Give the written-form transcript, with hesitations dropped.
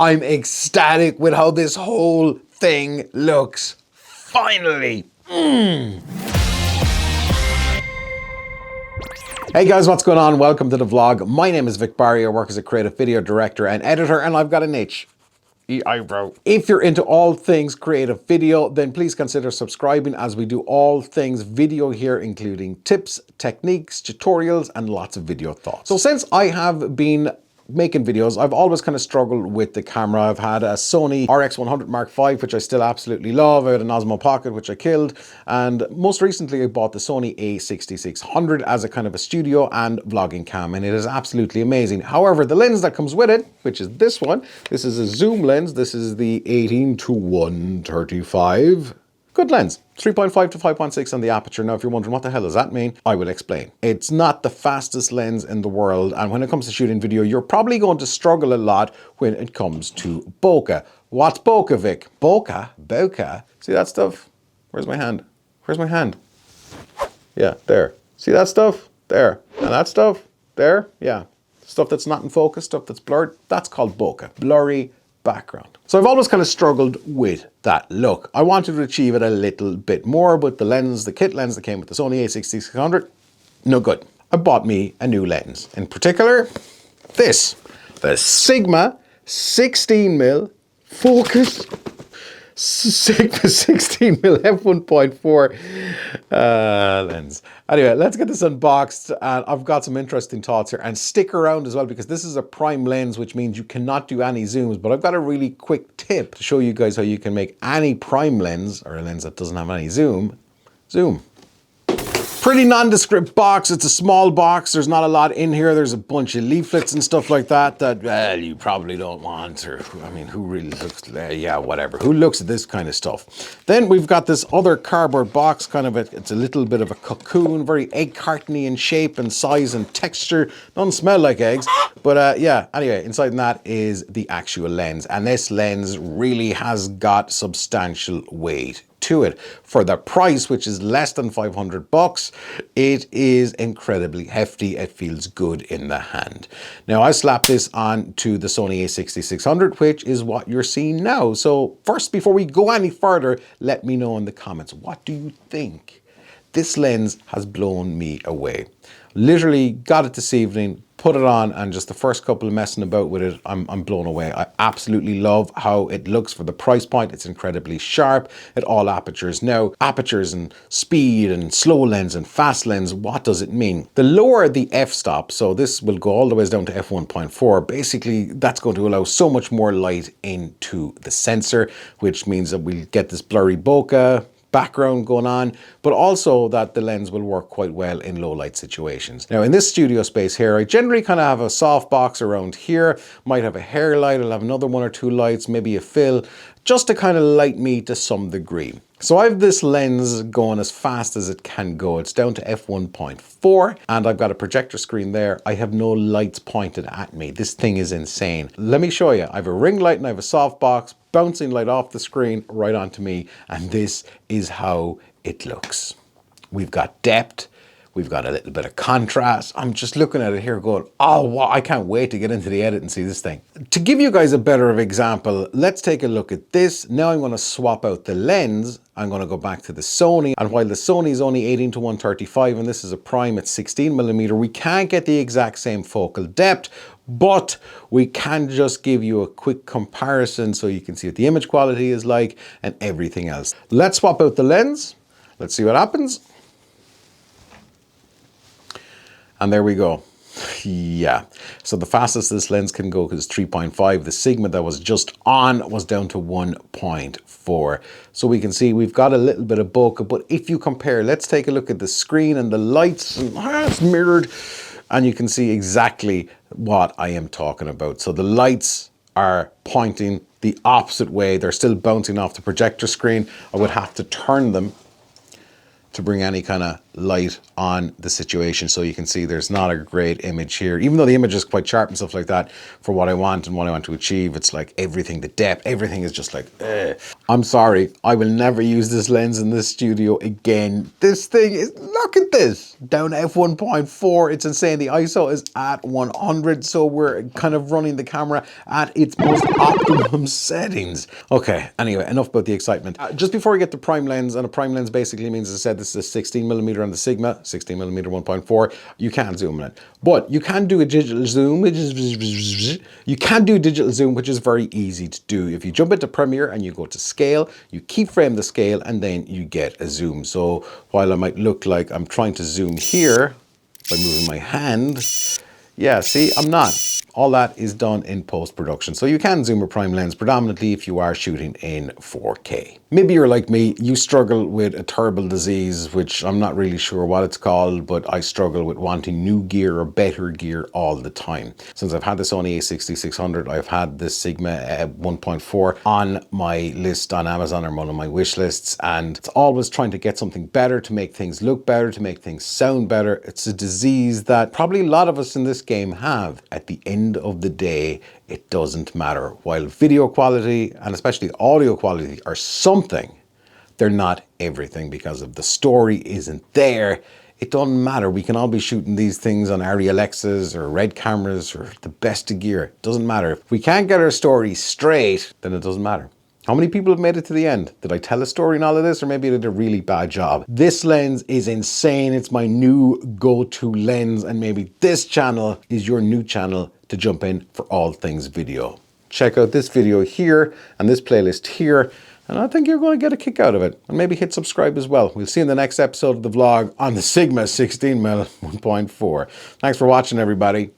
I'm ecstatic with how this whole thing looks. Finally. Hey guys, what's going on? Welcome to the vlog. My name is Vic Barry. I work as a creative video director and editor, and I've got an eyebrow. If you're into all things creative video, then please consider subscribing, as we do all things video here, including tips, techniques, tutorials, and lots of video thoughts. So since I have been making videos, I've always kind of struggled with the camera. I've had a Sony RX100 Mark V, which I still absolutely love. I had an Osmo Pocket, which I killed. And most recently, I bought the Sony A6600 as a kind of a studio and vlogging cam, and it is absolutely amazing. However, the lens that comes with it, which is this one, this is a zoom lens. This is the 18-135. Good lens, 3.5 to 5.6 on the aperture. Now, if you're wondering what the hell does that mean, I will explain. It's not the fastest lens in the world, and when it comes to shooting video, you're probably going to struggle a lot when it comes to bokeh. What's bokeh, Vic? Bokeh. See that stuff? Where's my hand? Where's my hand? Yeah, there. See that stuff? There. And that stuff? There? Yeah. Stuff that's not in focus, stuff that's blurred, that's called bokeh. Blurry background. So I've always kind of struggled with that look. I wanted to achieve it a little bit more, but the lens, the kit lens that came with the Sony A6600, no good. I bought me a new lens. In particular, this, the Sigma 16mm focus Sigma 16mm f1.4 lens. Anyway, let's get this unboxed, and I've got some interesting thoughts here. And stick around as well, because this is a prime lens, which means you cannot do any zooms, but I've got a really quick tip to show you guys how you can make any prime lens, or a lens that doesn't have any zoom. Pretty nondescript box. It's a small box. There's not a lot in here. There's a bunch of leaflets and stuff like that well, you probably don't want, or I mean, who really looks, yeah, whatever. Who looks at this kind of stuff? Then we've got this other cardboard box, kind of it's a little bit of a cocoon, very egg cartony in shape and size and texture. Doesn't smell like eggs, but yeah, anyway, inside that is the actual lens. And this lens really has got substantial weight to it. For the price, which is less than 500 bucks, it is incredibly hefty. It feels good in the hand. Now, I slapped this on to the Sony A6600, which is what you're seeing now. So first, before we go any further, let me know in the comments, what do you think? This lens has blown me away. Literally got it this evening, put it on, and just the first couple of messing about with it, I'm blown away. I absolutely love how it looks for the price point. It's incredibly sharp at all apertures. Now, apertures and speed and slow lens and fast lens, what does it mean? The lower the f-stop, so this will go all the way down to f1.4, basically that's going to allow so much more light into the sensor, which means that we'll get this blurry bokeh background going on, but also that the lens will work quite well in low light situations. Now, in this studio space here, I generally kind of have a soft box around here, might have a hair light, I'll have another one or two lights, maybe a fill, just to kind of light me to some degree. So I have this lens going as fast as it can go. It's down to f1.4, and I've got a projector screen there. I have no lights pointed at me. This thing is insane. Let me show you. I have a ring light and I have a soft box, bouncing light off the screen right onto me, and this is how it looks. We've got depth. We've got a little bit of contrast. I'm just looking at it here going, oh, wow, I can't wait to get into the edit and see this thing. To give you guys a better example, let's take a look at this. Now I'm going to swap out the lens. I'm going to go back to the Sony. And while the Sony is only 18-135 and this is a prime at 16mm, we can't get the exact same focal depth, but we can just give you a quick comparison so you can see what the image quality is like and everything else. Let's swap out the lens. Let's see what happens. And there we go. Yeah, so the fastest this lens can go is 3.5. The Sigma that was just on was down to 1.4. So we can see we've got a little bit of bokeh, but if you compare, let's take a look at the screen and the lights, and it's mirrored, and you can see exactly what I am talking about. So the lights are pointing the opposite way. They're still bouncing off the projector screen. I would have to turn them to bring any kind of light on the situation. So you can see there's not a great image here, even though the image is quite sharp and stuff like that for what I want and what I want to achieve. It's like everything, the depth, everything is just like, I'm sorry, I will never use this lens in this studio again. This thing is, look at this, down to f1.4. It's insane. The ISO is at 100. So we're kind of running the camera at its most optimum settings. Okay, anyway, enough about the excitement. Just before we get to prime lens, and a prime lens basically means, as I said, this is a 16mm on the Sigma, 16mm 1.4. You can't zoom in it, but you can do a digital zoom, which is, you can do digital zoom, which is very easy to do. If you jump into Premiere and you go to scale, you keyframe the scale, and then you get a zoom. So while I might look like I'm trying to zoom here by moving my hand, yeah, see, I'm not. All that is done in post-production. So you can zoom a prime lens predominantly if you are shooting in 4K. Maybe you're like me, you struggle with a terrible disease, which I'm not really sure what it's called, but I struggle with wanting new gear or better gear all the time. Since I've had the Sony A6600, I've had this Sigma 1.4 on my list on Amazon, or one of my wish lists, and it's always trying to get something better, to make things look better, to make things sound better. It's a disease that probably a lot of us in this game have. At the end of the day, it doesn't matter. While video quality and especially audio quality are something, they're not everything, because if the story isn't there, it doesn't matter. We can all be shooting these things on RELXs or red cameras or the best of gear. It doesn't matter. If we can't get our story straight, then it doesn't matter. How many people have made it to the end? Did I tell a story in all of this, or maybe I did a really bad job? This lens is insane. It's my new go-to lens, and maybe this channel is your new channel to jump in for all things video. Check out this video here and this playlist here, and I think you're going to get a kick out of it. And maybe hit subscribe as well. We'll see you in the next episode of the vlog on the Sigma 16mm 1.4. Thanks for watching, everybody.